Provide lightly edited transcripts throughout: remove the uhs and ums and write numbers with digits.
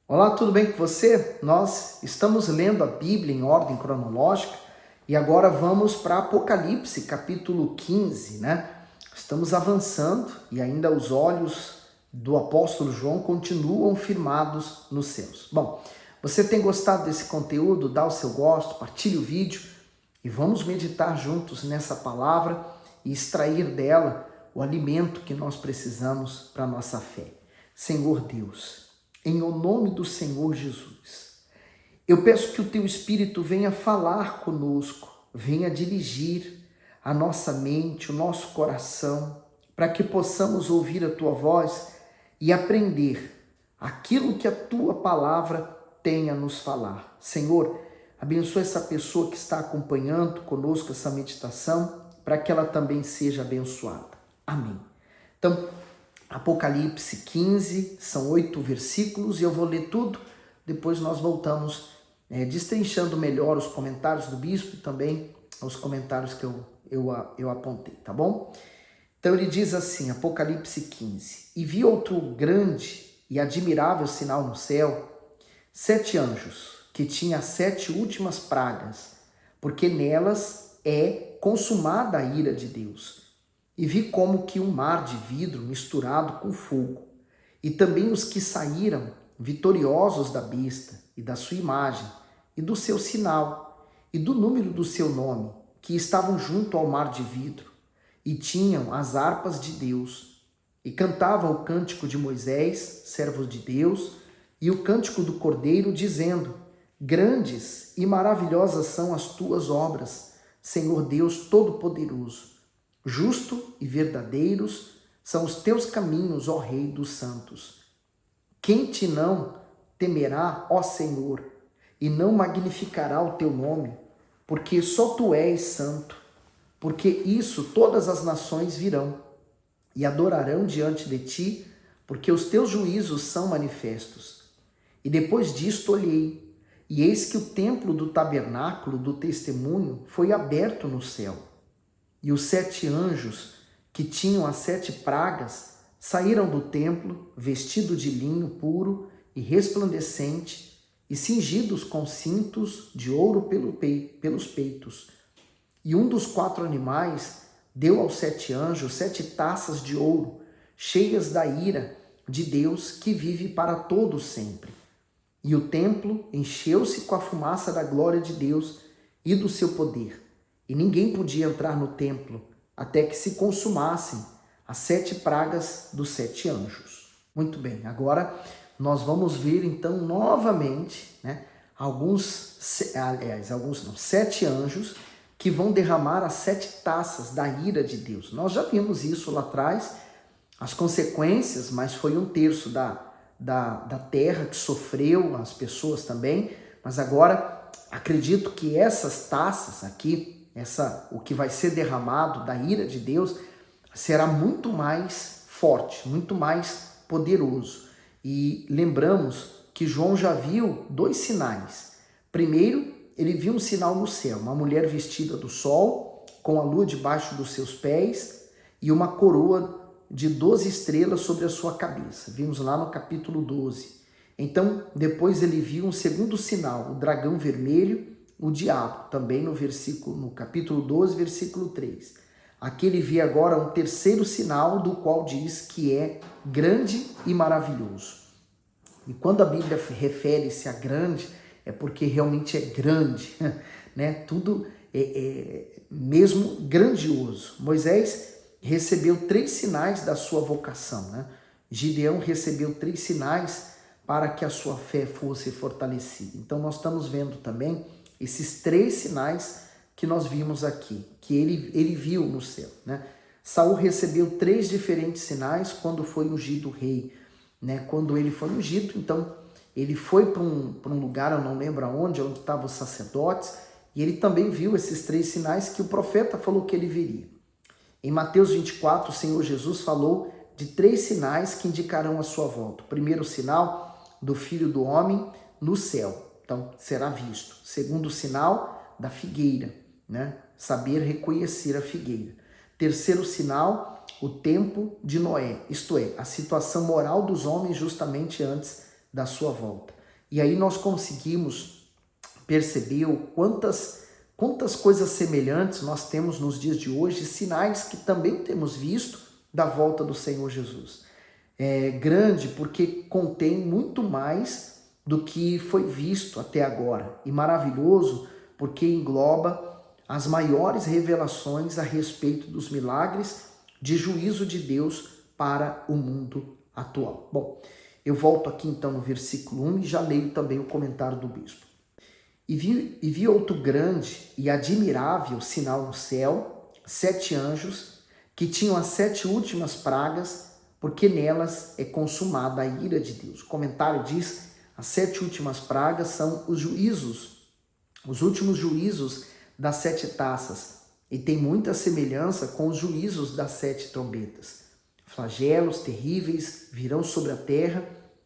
Olá, tudo bem com você? Nós estamos lendo a Bíblia em ordem cronológica e agora vamos para Apocalipse, capítulo 15, né? Estamos avançando e ainda os olhos do apóstolo João continuam firmados nos céus. Bom, você tem gostado desse conteúdo? Dá o seu gosto, partilhe o vídeo e vamos meditar juntos nessa palavra e extrair dela o alimento que nós precisamos para a nossa fé. Senhor Deus, em o nome do Senhor Jesus, eu peço que o Teu Espírito venha falar conosco, venha dirigir a nossa mente, o nosso coração, para que possamos ouvir a Tua voz e aprender aquilo que a Tua palavra tem a nos falar. Senhor, abençoa essa pessoa que está acompanhando conosco essa meditação, para que ela também seja abençoada. Amém. Então, Apocalipse 15, são 8 versículos e eu vou ler tudo, depois nós voltamos destrinchando melhor os comentários do bispo e também os comentários que eu apontei, tá bom? Então ele diz assim, Apocalipse 15, e vi outro grande e admirável sinal no céu, 7 anjos, que tinha 7 últimas pragas, porque nelas é consumada a ira de Deus. E vi como que um mar de vidro misturado com fogo, e também os que saíram vitoriosos da besta e da sua imagem, e do seu sinal, e do número do seu nome, que estavam junto ao mar de vidro, e tinham as harpas de Deus, e cantavam o cântico de Moisés, servo de Deus, e o cântico do Cordeiro, dizendo: Grandes e maravilhosas são as tuas obras, Senhor Deus Todo-Poderoso. Justo e verdadeiros são os teus caminhos, ó Rei dos santos. Quem te não temerá, ó Senhor, e não magnificará o teu nome? Porque só tu és santo. Porque isso todas as nações virão e adorarão diante de ti, porque os teus juízos são manifestos. E depois disto olhei, e eis que o templo do tabernáculo do testemunho foi aberto no céu. E os 7 anjos, que tinham as 7 pragas, saíram do templo, vestidos de linho puro e resplandecente, e cingidos com cintos de ouro pelos peitos. E um dos 4 animais deu aos 7 anjos 7 taças de ouro, cheias da ira de Deus, que vive para todo sempre. E o templo encheu-se com a fumaça da glória de Deus e do seu poder. E ninguém podia entrar no templo até que se consumassem as 7 pragas dos 7 anjos. Muito bem, agora nós vamos ver então novamente, sete anjos que vão derramar as 7 taças da ira de Deus. Nós já vimos isso lá atrás, as consequências, mas foi 1/3 da terra que sofreu, as pessoas também, mas agora acredito que essas taças aqui, o que vai ser derramado da ira de Deus, será muito mais forte, muito mais poderoso. E lembramos que João já viu 2 sinais. Primeiro, ele viu um sinal no céu, uma mulher vestida do sol, com a lua debaixo dos seus pés e uma coroa de 12 estrelas sobre a sua cabeça. Vimos lá no capítulo 12. Então, depois ele viu um segundo sinal, o dragão vermelho, o diabo, também no capítulo 12, versículo 3. Aqui ele vê agora um terceiro sinal, do qual diz que é grande e maravilhoso. E quando a Bíblia refere-se a grande, é porque realmente é grande, né? Tudo é mesmo grandioso. Moisés recebeu 3 sinais da sua vocação, né? Gideão recebeu 3 sinais para que a sua fé fosse fortalecida. Então nós estamos vendo também esses 3 sinais que nós vimos aqui, que ele viu no céu, né? Saul recebeu 3 diferentes sinais quando foi ungido rei, né? Quando ele foi ungido, então ele foi para um lugar, eu não lembro aonde estavam os sacerdotes, e ele também viu esses 3 sinais que o profeta falou que ele veria. Em Mateus 24, o Senhor Jesus falou de 3 sinais que indicarão a sua volta. O primeiro sinal, do Filho do Homem no céu. Então, será visto. Segundo sinal, da figueira, né? Saber reconhecer a figueira. Terceiro sinal, o tempo de Noé, isto é, a situação moral dos homens justamente antes da sua volta. E aí nós conseguimos perceber quantas coisas semelhantes nós temos nos dias de hoje, sinais que também temos visto da volta do Senhor Jesus. É grande porque contém muito mais do que foi visto até agora, e maravilhoso porque engloba as maiores revelações a respeito dos milagres de juízo de Deus para o mundo atual. Bom, eu volto aqui então no versículo 1 e já leio também o comentário do bispo. E vi outro grande e admirável sinal no céu, 7 anjos, que tinham as 7 últimas pragas, porque nelas é consumada a ira de Deus. O comentário diz, as 7 últimas pragas são os juízos, os últimos juízos das 7 taças, e tem muita semelhança com os juízos das 7 trombetas. Flagelos terríveis virão sobre a terra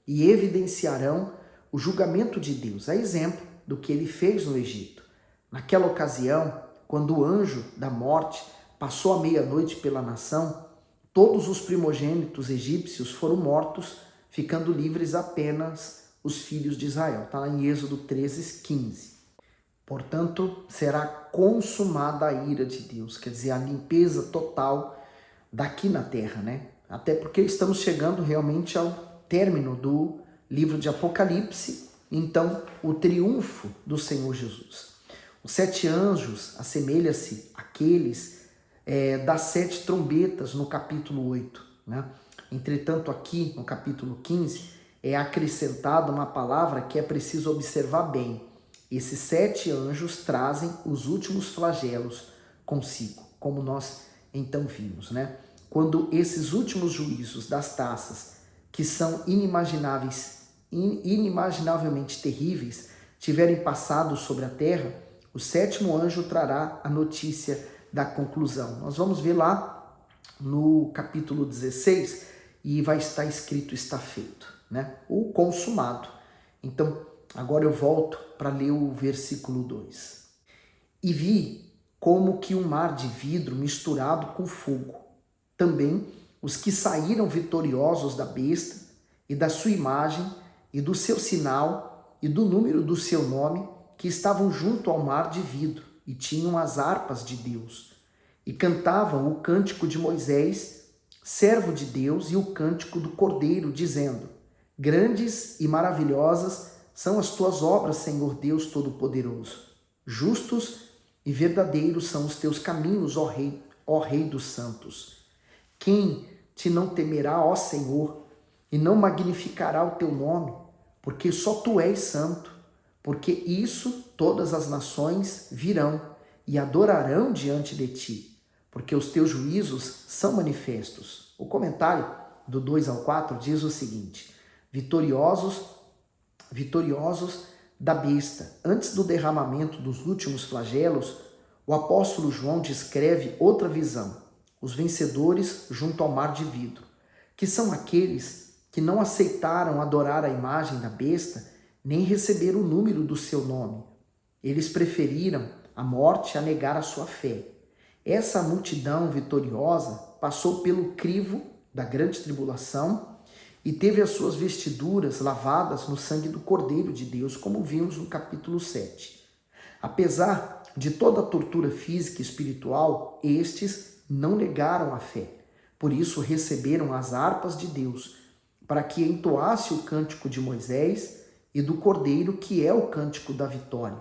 e evidenciarão o julgamento de Deus, a exemplo do que ele fez no Egito. Naquela ocasião, quando o anjo da morte passou a meia-noite pela nação, todos os primogênitos egípcios foram mortos, ficando livres apenas os filhos de Israel. Está lá em Êxodo 13:15. Portanto, será consumada a ira de Deus, quer dizer, a limpeza total daqui na terra, né? Até porque estamos chegando realmente ao término do livro de Apocalipse, então o triunfo do Senhor Jesus. Os 7 anjos assemelha-se àqueles das 7 trombetas no capítulo 8, né? Entretanto, aqui no capítulo 15 é acrescentada uma palavra que é preciso observar bem. Esses 7 anjos trazem os últimos flagelos consigo, como nós então vimos, né? Quando esses últimos juízos das taças, que são inimaginavelmente terríveis, tiverem passado sobre a terra, o 7º anjo trará a notícia da conclusão. Nós vamos ver lá no capítulo 16 e vai estar escrito, está feito, né? O consumado. Então, agora eu volto para ler o versículo 2. E vi como que um mar de vidro misturado com fogo. Também os que saíram vitoriosos da besta e da sua imagem e do seu sinal e do número do seu nome, que estavam junto ao mar de vidro e tinham as harpas de Deus e cantavam o cântico de Moisés, servo de Deus, e o cântico do Cordeiro, dizendo: grandes e maravilhosas são as tuas obras, Senhor Deus Todo-Poderoso. Justos e verdadeiros são os teus caminhos, ó Rei dos santos. Quem te não temerá, ó Senhor, e não magnificará o teu nome? Porque só tu és santo. Porque isso todas as nações virão e adorarão diante de ti, porque os teus juízos são manifestos. O comentário do 2 ao 4 diz o seguinte: vitoriosos da besta. Antes do derramamento dos últimos flagelos, o apóstolo João descreve outra visão: os vencedores junto ao mar de vidro, que são aqueles que não aceitaram adorar a imagem da besta, nem receber o número do seu nome. Eles preferiram a morte a negar a sua fé. Essa multidão vitoriosa passou pelo crivo da grande tribulação e teve as suas vestiduras lavadas no sangue do Cordeiro de Deus, como vimos no capítulo 7. Apesar de toda a tortura física e espiritual, estes não negaram a fé. Por isso receberam as harpas de Deus, para que entoasse o cântico de Moisés e do Cordeiro, que é o cântico da vitória,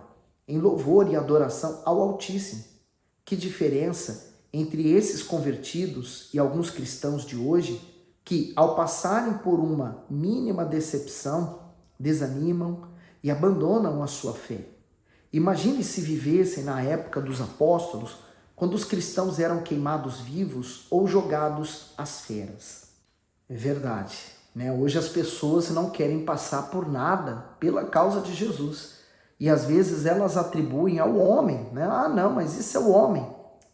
em louvor e adoração ao Altíssimo. Que diferença entre esses convertidos e alguns cristãos de hoje que, ao passarem por uma mínima decepção, desanimam e abandonam a sua fé. Imagine se vivessem na época dos apóstolos, quando os cristãos eram queimados vivos ou jogados às feras. É verdade, né? Hoje as pessoas não querem passar por nada pela causa de Jesus. E às vezes elas atribuem ao homem, né? Ah, não, mas isso é o homem.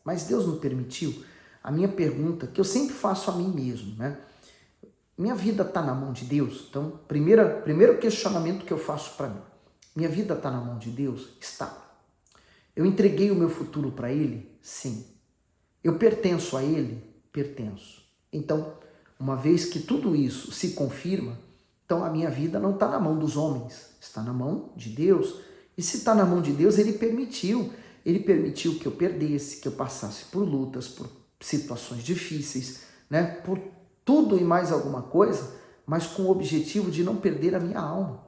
Mas Deus não permitiu. A minha pergunta, que eu sempre faço a mim mesmo, né? Minha vida está na mão de Deus? Então, primeiro questionamento que eu faço para mim. Minha vida está na mão de Deus? Está. Eu entreguei o meu futuro para Ele? Sim. Eu pertenço a Ele? Pertenço. Então, uma vez que tudo isso se confirma, Então a minha vida não está na mão dos homens, está na mão de Deus. E se está na mão de Deus, Ele permitiu que eu perdesse, que eu passasse por lutas, por situações difíceis, né? Por tudo e mais alguma coisa, mas com o objetivo de não perder a minha alma.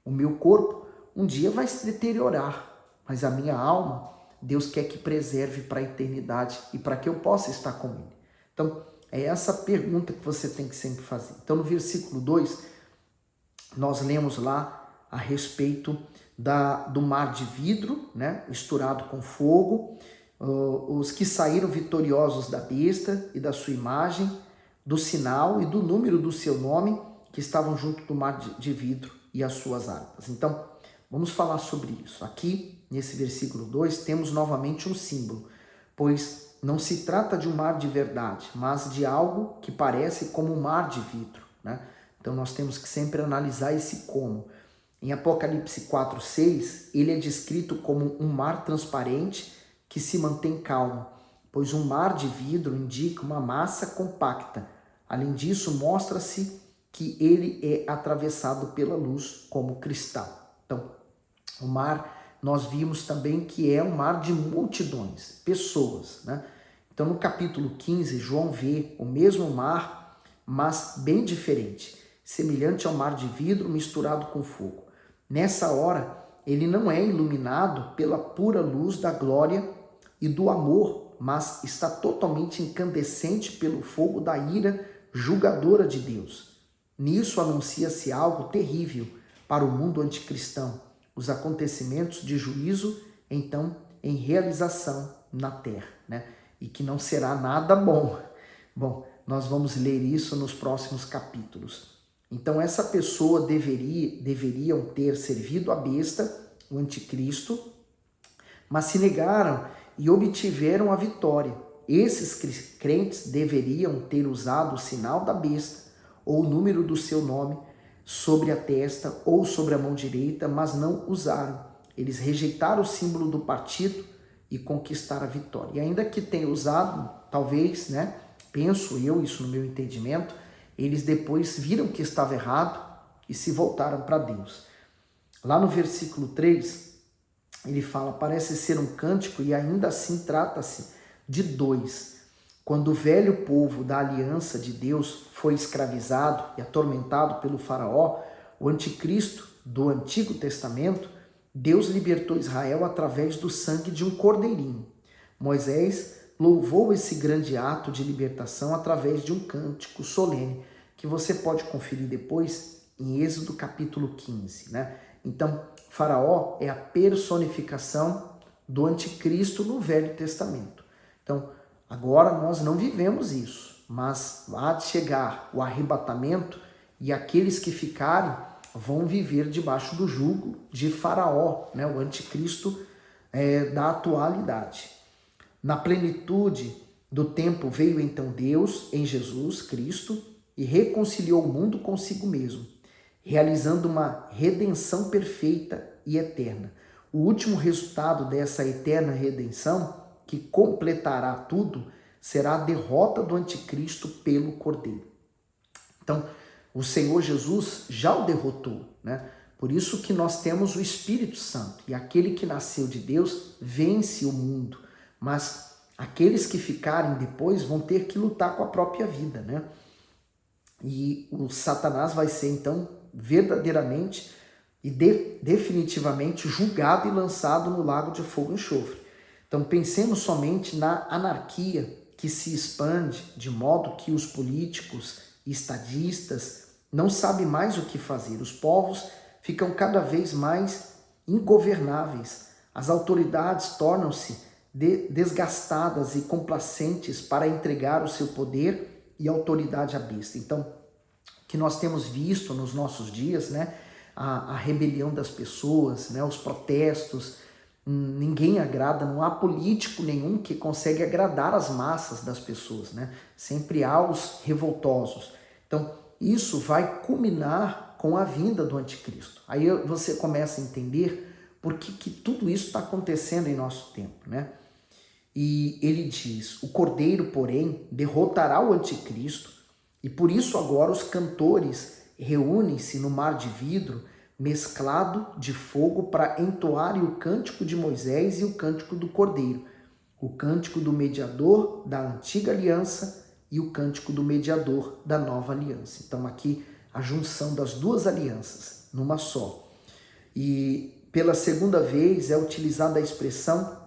O meu corpo um dia vai se deteriorar, mas a minha alma, Deus quer que preserve para a eternidade e para que eu possa estar com Ele. Então, é essa pergunta que você tem que sempre fazer. Então, no versículo 2, nós lemos lá a respeito do mar de vidro, né, misturado com fogo, os que saíram vitoriosos da besta e da sua imagem, do sinal e do número do seu nome, que estavam junto do mar de vidro e as suas harpas. Então, vamos falar sobre isso. Aqui, nesse versículo 2, temos novamente um símbolo, pois não se trata de um mar de verdade, mas de algo que parece como um mar de vidro, né? Então, nós temos que sempre analisar esse como. Em Apocalipse 4:6, ele é descrito como um mar transparente que se mantém calmo, pois um mar de vidro indica uma massa compacta. Além disso, mostra-se que ele é atravessado pela luz como cristal. Então, o mar, nós vimos também que é um mar de multidões, pessoas, né? Então, no capítulo 15, João vê o mesmo mar, mas bem diferente, semelhante ao mar de vidro misturado com fogo. Nessa hora, ele não é iluminado pela pura luz da glória e do amor, mas está totalmente incandescente pelo fogo da ira julgadora de Deus. Nisso anuncia-se algo terrível para o mundo anticristão, os acontecimentos de juízo, então, em realização na terra, né? E que não será nada bom. Bom, nós vamos ler isso nos próximos capítulos. Então, essa pessoa deveriam ter servido a besta, o anticristo, mas se negaram e obtiveram a vitória. Esses crentes deveriam ter usado o sinal da besta ou o número do seu nome sobre a testa ou sobre a mão direita, mas não usaram. Eles rejeitaram o símbolo do partido e conquistaram a vitória. E ainda que tenham usado, talvez, né, penso eu, isso no meu entendimento, eles depois viram que estava errado e se voltaram para Deus. Lá no versículo 3, ele fala, parece ser um cântico e ainda assim trata-se de dois. Quando o velho povo da aliança de Deus foi escravizado e atormentado pelo faraó, o anticristo do Antigo Testamento, Deus libertou Israel através do sangue de um cordeirinho. Moisés louvou esse grande ato de libertação através de um cântico solene, que você pode conferir depois em Êxodo capítulo 15, né? Então, Faraó é a personificação do anticristo no Velho Testamento. Então, agora nós não vivemos isso, mas há de chegar o arrebatamento e aqueles que ficarem vão viver debaixo do jugo de Faraó, né? O anticristo da atualidade. Na plenitude do tempo veio então Deus em Jesus Cristo e reconciliou o mundo consigo mesmo, realizando uma redenção perfeita e eterna. O último resultado dessa eterna redenção, que completará tudo, será a derrota do anticristo pelo Cordeiro. Então, o Senhor Jesus já o derrotou, né? Por isso que nós temos o Espírito Santo, e aquele que nasceu de Deus vence o mundo, mas aqueles que ficarem depois vão ter que lutar com a própria vida, né? E o Satanás vai ser então verdadeiramente e definitivamente julgado e lançado no lago de fogo e enxofre. Então pensemos somente na anarquia que se expande de modo que os políticos e estadistas não sabem mais o que fazer. Os povos ficam cada vez mais ingovernáveis. As autoridades tornam-se desgastadas e complacentes para entregar o seu poder e autoridade à besta. Então, o que nós temos visto nos nossos dias, né, a rebelião das pessoas, né, os protestos, ninguém agrada, não há político nenhum que consegue agradar as massas das pessoas, né? Sempre há os revoltosos. Então, isso vai culminar com a vinda do anticristo. Aí você começa a entender por que tudo isso está acontecendo em nosso tempo, né? E ele diz, o Cordeiro, porém, derrotará o anticristo, e por isso agora os cantores reúnem-se no mar de vidro mesclado de fogo para entoarem o cântico de Moisés e o cântico do Cordeiro, o cântico do mediador da antiga aliança e o cântico do mediador da nova aliança. Então aqui a junção das duas alianças numa só. E pela segunda vez é utilizada a expressão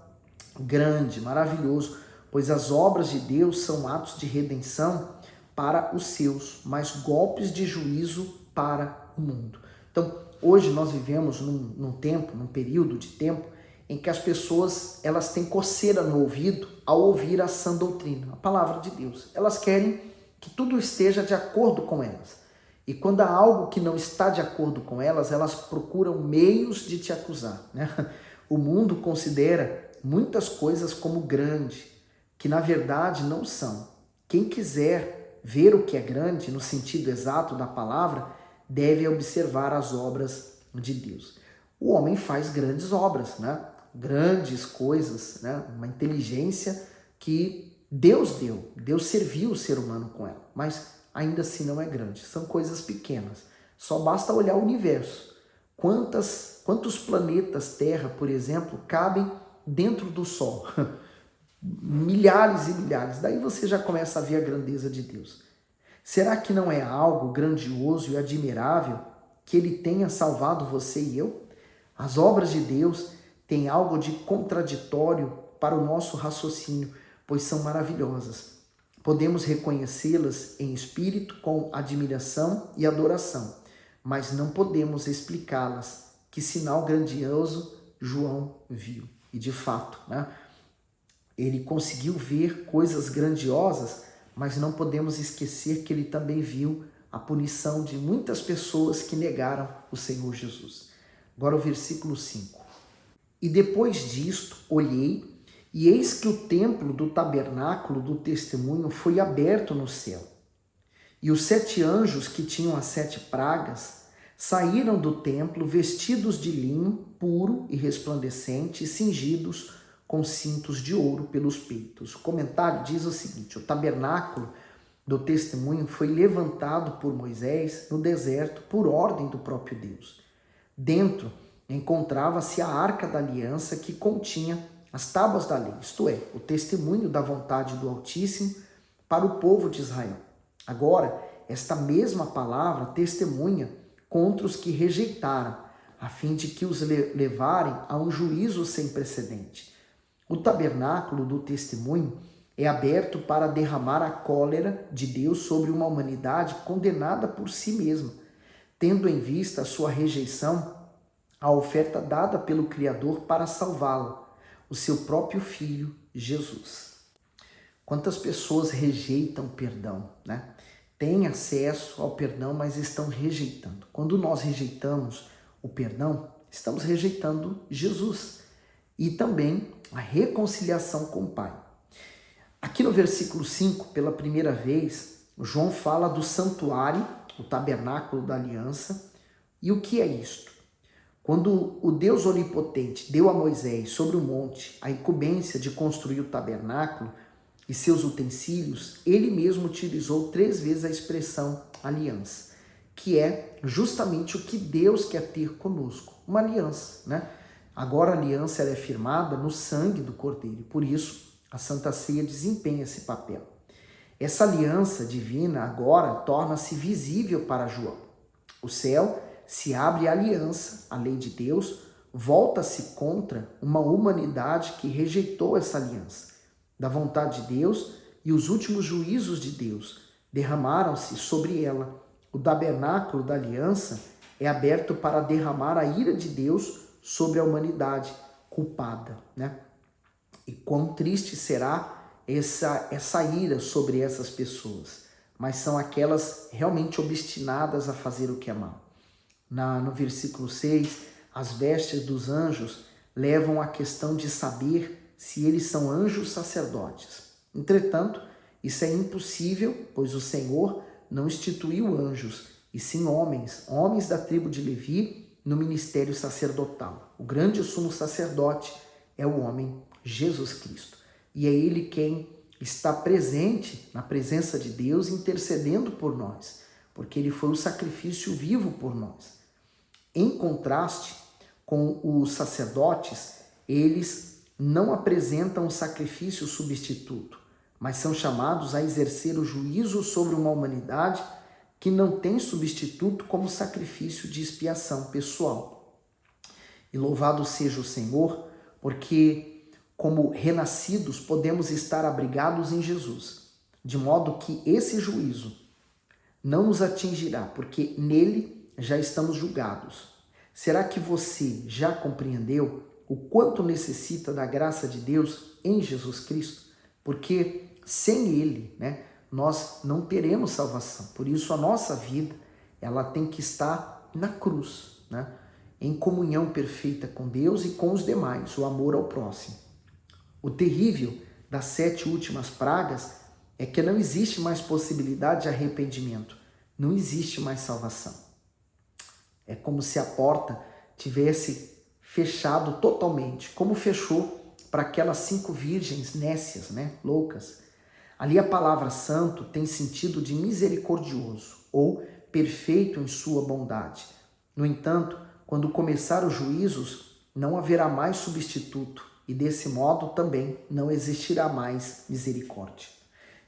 grande, maravilhoso, pois as obras de Deus são atos de redenção para os seus, mas golpes de juízo para o mundo. Então, hoje nós vivemos num período de tempo em que as pessoas elas têm coceira no ouvido ao ouvir a sã doutrina, a palavra de Deus. Elas querem que tudo esteja de acordo com elas. E quando há algo que não está de acordo com elas, elas procuram meios de te acusar, né? O mundo considera muitas coisas como grande, que na verdade não são. Quem quiser ver o que é grande, no sentido exato da palavra, deve observar as obras de Deus. O homem faz grandes obras, né? Grandes coisas, né? Uma inteligência que Deus deu. Deus serviu o ser humano com ela, mas ainda assim não é grande. São coisas pequenas. Só basta olhar o universo. Quantos planetas Terra, por exemplo, cabem dentro do Sol? Milhares e milhares. Daí você já começa a ver a grandeza de Deus. Será que não é algo grandioso e admirável que Ele tenha salvado você e eu? As obras de Deus têm algo de contraditório para o nosso raciocínio, pois são maravilhosas. Podemos reconhecê-las em espírito com admiração e adoração, mas não podemos explicá-las. Que sinal grandioso João viu. E de fato, né? Ele conseguiu ver coisas grandiosas, mas não podemos esquecer que ele também viu a punição de muitas pessoas que negaram o Senhor Jesus. Agora o versículo 5. E depois disto olhei, e eis que o templo do tabernáculo do testemunho foi aberto no céu. E os 7 anjos que tinham as 7 pragas saíram do templo vestidos de linho puro e resplandecente e cingidos com cintos de ouro pelos peitos. O comentário diz o seguinte: o tabernáculo do testemunho foi levantado por Moisés no deserto por ordem do próprio Deus. Dentro encontrava-se a arca da aliança que continha as tábuas da lei, isto é, o testemunho da vontade do Altíssimo para o povo de Israel. Agora, esta mesma palavra testemunha contra os que rejeitaram, a fim de que os levarem a um juízo sem precedente. O tabernáculo do testemunho é aberto para derramar a cólera de Deus sobre uma humanidade condenada por si mesma, tendo em vista a sua rejeição à oferta dada pelo Criador para salvá-la, o seu próprio Filho, Jesus. Quantas pessoas rejeitam o perdão, né? Têm acesso ao perdão, mas estão rejeitando. Quando nós rejeitamos o perdão, estamos rejeitando Jesus e também a reconciliação com o Pai. Aqui no versículo 5, pela primeira vez, João fala do santuário, o tabernáculo da aliança. E o que é isto? Quando o Deus onipotente deu a Moisés sobre o monte a incumbência de construir o tabernáculo e seus utensílios, ele mesmo utilizou 3 vezes a expressão aliança, que é justamente o que Deus quer ter conosco, uma aliança, né? Agora a aliança ela é firmada no sangue do Cordeiro, e por isso a Santa Ceia desempenha esse papel. Essa aliança divina agora torna-se visível para João. O céu se abre a aliança, a lei de Deus, volta-se contra uma humanidade que rejeitou essa aliança. Da vontade de Deus e os últimos juízos de Deus derramaram-se sobre ela. O tabernáculo da aliança é aberto para derramar a ira de Deus sobre a humanidade culpada, né? E quão triste será essa ira sobre essas pessoas, mas são aquelas realmente obstinadas a fazer o que é mal. No versículo 6, as vestes dos anjos levam à questão de saber se eles são anjos sacerdotes. Entretanto, isso é impossível, pois o Senhor não instituiu anjos, e sim homens da tribo de Levi no ministério sacerdotal. O grande sumo sacerdote é o homem Jesus Cristo. E é ele quem está presente na presença de Deus, intercedendo por nós. porque ele foi o sacrifício vivo por nós. Em contraste com os sacerdotes, eles não apresentam um sacrifício substituto, mas são chamados a exercer o juízo sobre uma humanidade que não tem substituto como sacrifício de expiação pessoal. E louvado seja o Senhor, porque como renascidos podemos estar abrigados em Jesus, de modo que esse juízo não nos atingirá, porque nele já estamos julgados. Será que você já compreendeu o quanto necessita da graça de Deus em Jesus Cristo? Porque sem ele, nós não teremos salvação. Por isso a nossa vida, ela tem que estar na cruz, em comunhão perfeita com Deus e com os demais, o amor ao próximo. O terrível das 7 últimas pragas é que não existe mais possibilidade de arrependimento, não existe mais salvação. É como se a porta tivesse fechado totalmente, como fechou para aquelas 5 virgens nécias, loucas. Ali a palavra santo tem sentido de misericordioso ou perfeito em sua bondade. No entanto, quando começar os juízos, não haverá mais substituto e desse modo também não existirá mais misericórdia.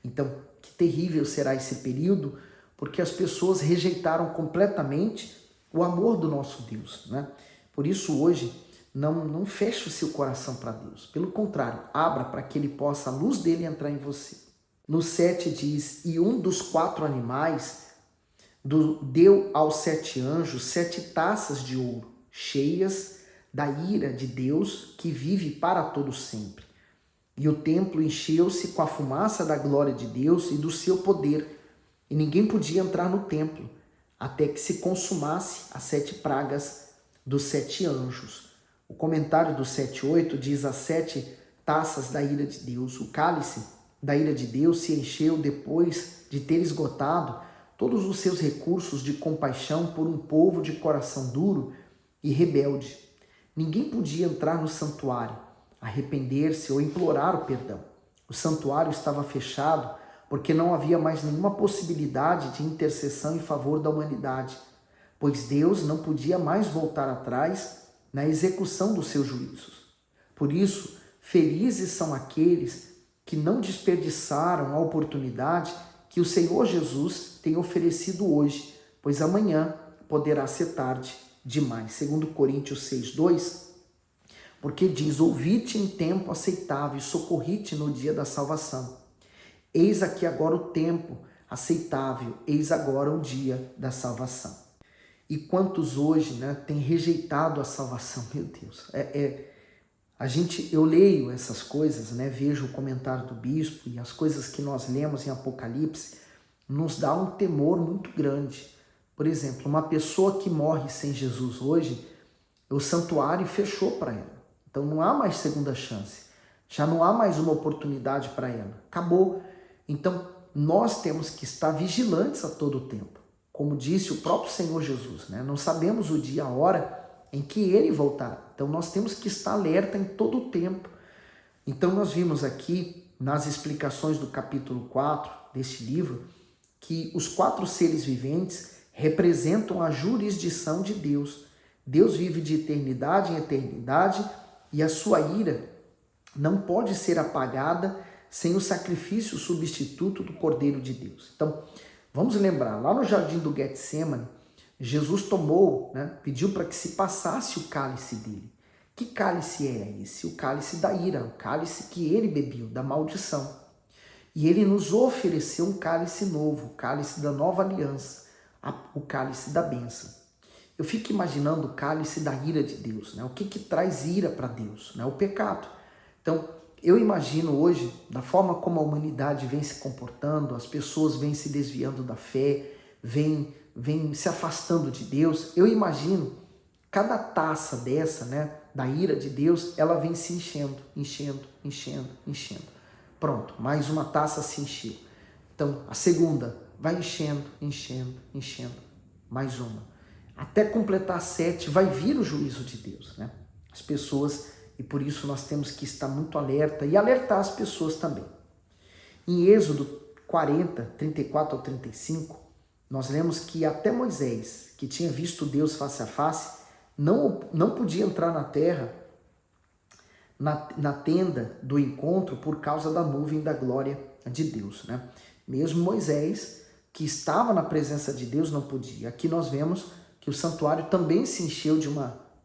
Então, que terrível será esse período, porque as pessoas rejeitaram completamente o amor do nosso Deus, Por isso hoje, não feche o seu coração para Deus. Pelo contrário, abra para que ele possa, a luz dele entrar em você. No 7 diz, e um dos 4 animais deu aos 7 anjos 7 taças de ouro, cheias da ira de Deus, que vive para todo sempre. E o templo encheu-se com a fumaça da glória de Deus e do seu poder, e ninguém podia entrar no templo, até que se consumasse as 7 pragas dos 7 anjos. O comentário do 7:8 diz, as 7 taças da ira de Deus, o cálice da ira de Deus se encheu depois de ter esgotado todos os seus recursos de compaixão por um povo de coração duro e rebelde. Ninguém podia entrar no santuário, arrepender-se ou implorar o perdão. O santuário estava fechado porque não havia mais nenhuma possibilidade de intercessão em favor da humanidade, pois Deus não podia mais voltar atrás na execução dos seus juízos. Por isso, felizes são aqueles que não desperdiçaram a oportunidade que o Senhor Jesus tem oferecido hoje, pois amanhã poderá ser tarde demais. Segundo Coríntios 6:2, porque diz, ouvi-te em tempo aceitável e socorri-te no dia da salvação. Eis aqui agora o tempo aceitável, eis agora o dia da salvação. E quantos hoje têm rejeitado a salvação? Meu Deus, eu leio essas coisas, vejo o comentário do bispo e as coisas que nós lemos em Apocalipse, nos dá um temor muito grande. Por exemplo, uma pessoa que morre sem Jesus hoje, o santuário fechou para ela. Então não há mais segunda chance, já não há mais uma oportunidade para ela. Acabou. Então nós temos que estar vigilantes a todo tempo. Como disse o próprio Senhor Jesus, não sabemos o dia, a hora em que ele voltará. Então nós temos que estar alerta em todo o tempo. Então nós vimos aqui nas explicações do capítulo 4 deste livro que os 4 seres viventes representam a jurisdição de Deus. Deus vive de eternidade em eternidade e a sua ira não pode ser apagada sem o sacrifício substituto do Cordeiro de Deus. Então, vamos lembrar, lá no jardim do Getsemane, Jesus tomou, pediu para que se passasse o cálice dele. Que cálice é esse? O cálice da ira, o cálice que ele bebeu, da maldição. E ele nos ofereceu um cálice novo, o cálice da nova aliança, o cálice da bênção. Eu fico imaginando o cálice da ira de Deus, O que traz ira para Deus? O pecado. Então, eu imagino hoje, da forma como a humanidade vem se comportando, as pessoas vêm se desviando da fé, vêm se afastando de Deus, eu imagino cada taça dessa, da ira de Deus, ela vem se enchendo. Pronto, mais uma taça se encheu. Então, a segunda vai enchendo, mais uma. Até completar 7, vai vir o juízo de Deus, As pessoas, e por isso nós temos que estar muito alerta e alertar as pessoas também. Em Êxodo 40, 34 ao 35, nós lemos que até Moisés, que tinha visto Deus face a face, não podia entrar na terra, na tenda do encontro, por causa da nuvem da glória de Deus, né? Mesmo Moisés, que estava na presença de Deus, não podia. Aqui nós vemos que o santuário também se encheu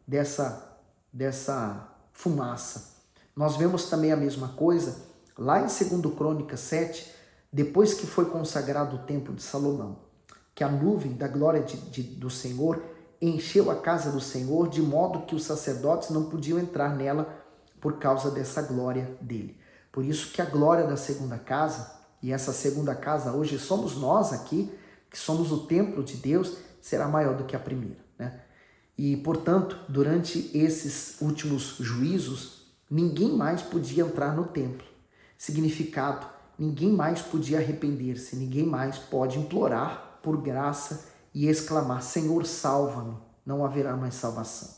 dessa fumaça. Nós vemos também a mesma coisa lá em 2 Crônicas 7, depois que foi consagrado o templo de Salomão, que a nuvem da glória do Senhor encheu a casa do Senhor, de modo que os sacerdotes não podiam entrar nela por causa dessa glória dele. Por isso que a glória da segunda casa, e essa segunda casa hoje somos nós aqui, que somos o templo de Deus, será maior do que a primeira, né? E, portanto, durante esses últimos juízos, ninguém mais podia entrar no templo. Significado, ninguém mais podia arrepender-se, ninguém mais pode implorar por graça e exclamar: Senhor, salva-me. Não haverá mais salvação.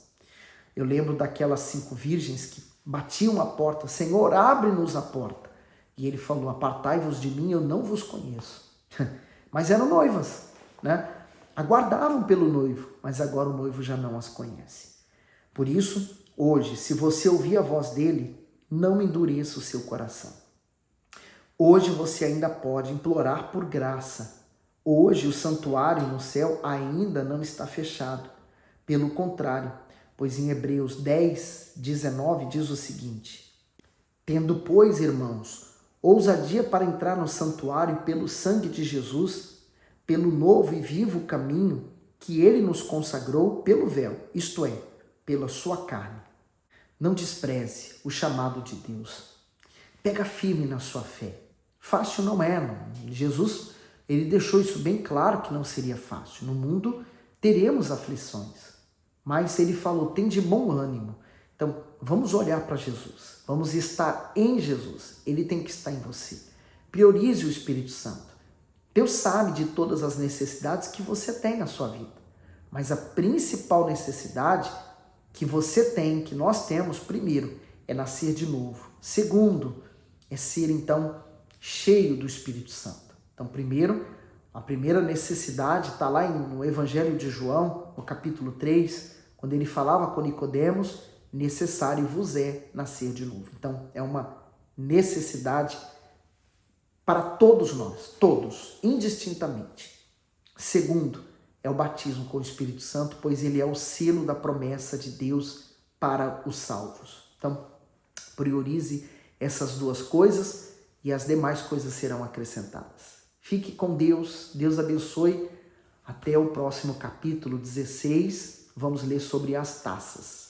Eu lembro daquelas 5 virgens que batiam a porta: Senhor, abre-nos a porta. E ele falou: apartai-vos de mim, eu não vos conheço. Mas eram noivas, né? Aguardavam pelo noivo, mas agora o noivo já não as conhece. Por isso, hoje, se você ouvir a voz dele, não endureça o seu coração. Hoje você ainda pode implorar por graça. Hoje o santuário no céu ainda não está fechado. Pelo contrário, pois em Hebreus 10, 19 diz o seguinte: tendo, pois, irmãos, ousadia para entrar no santuário pelo sangue de Jesus, pelo novo e vivo caminho que ele nos consagrou pelo véu, isto é, pela sua carne. Não despreze o chamado de Deus. Pega firme na sua fé. Fácil não é, não. Jesus, ele deixou isso bem claro que não seria fácil. No mundo teremos aflições, mas ele falou: tem de bom ânimo. Então, vamos olhar para Jesus. Vamos estar em Jesus. Ele tem que estar em você. Priorize o Espírito Santo. Deus sabe de todas as necessidades que você tem na sua vida. Mas a principal necessidade que você tem, que nós temos, primeiro, é nascer de novo. Segundo, é ser, então, cheio do Espírito Santo. Então, primeiro, a primeira necessidade está lá no Evangelho de João, no capítulo 3, quando ele falava com Nicodemos: necessário vos é nascer de novo. Então, é uma necessidade para todos nós, todos, indistintamente. Segundo, é o batismo com o Espírito Santo, pois ele é o selo da promessa de Deus para os salvos. Então, priorize essas 2 coisas e as demais coisas serão acrescentadas. Fique com Deus, Deus abençoe. Até o próximo capítulo 16, vamos ler sobre as taças.